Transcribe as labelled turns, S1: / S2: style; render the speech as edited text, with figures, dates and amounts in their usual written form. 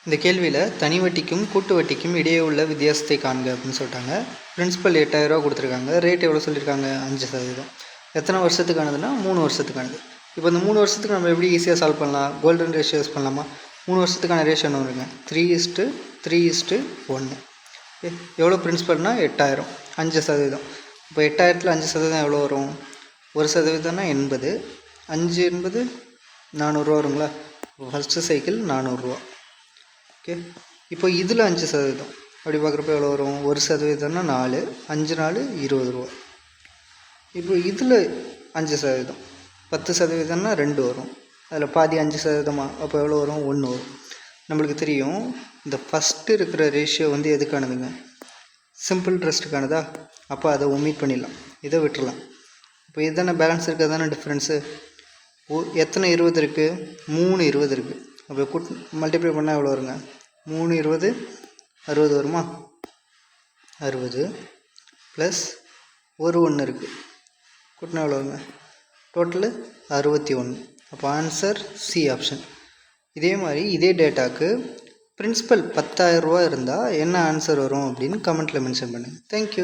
S1: இந்த கேள்வியில் தனி வட்டிக்கும் கூட்டு வட்டிக்கும் இடையே உள்ள வித்தியாசத்தை காண்க அப்படின்னு சொல்லிட்டாங்க. பிரின்சிபல் 8000 கொடுத்துருக்காங்க. ரேட் எவ்வளோ சொல்லியிருக்காங்க? 5%. எத்தனை வருஷத்துக்கானதுன்னா 3 வருஷத்துக்கானது. இப்போ இந்த 3 வருஷத்துக்கு நம்ம எப்படி ஈஸியாக சால்வ் பண்ணலாம்? கோல்டன் ரேஷியோ யூஸ் பண்ணலாமா? 3 வருஷத்துக்கான ரேஷியோ என்ன வருங்க? 3:3:1. எவ்வளோ பிரின்சிபல்னால் 8000, 5%. இப்போ 8000ல் 5% எவ்வளோ வரும்? 1%னா 80. 5 என்பது 400 வருங்களா? First cycle 400. ஓகே, இப்போ இதில் 5% அப்படி பார்க்குறப்ப எவ்வளோ வரும்? 1%னா 4, 5 4 20 ரூபா. இப்போ இதில் 5%, 10%னா 2 வரும். அதில் பாதி 5%மா? அப்போ எவ்வளோ வரும்? 1 வரும். நம்மளுக்கு தெரியும் இந்த ஃபஸ்ட்டு இருக்கிற ரேஷியோ வந்து எதுக்கானதுங்க? சிம்பிள் இன்ட்ரெஸ்ட்டுக்கானதா? அப்போ அதை ஒமிட் பண்ணிடலாம், இதை விட்டுடலாம். இப்போ இதுதானே பேலன்ஸ் இருக்கிறது தானே டிஃப்ரென்ஸு. எத்தனை 20 இருக்குது? 3 20 இருக்குது. அப்போ மல்டிப்ளை பண்ணால் எவ்வளோ வருங்க? 3 20 60 வருமா? 60 ப்ளஸ் ஒரு 1 இருக்குது, கூட்டினா எவ்வளோ வருங்க? டோட்டலு 61. அப்போ ஆன்சர் சி ஆப்ஷன். இதே மாதிரி இதே டேட்டாவுக்கு பிரின்சிபல் 10,000 ரூபா இருந்தால் என்ன ஆன்சர் வரும் அப்படின்னு கமெண்ட்டில் மென்ஷன் பண்ணுங்கள். தேங்க்யூ.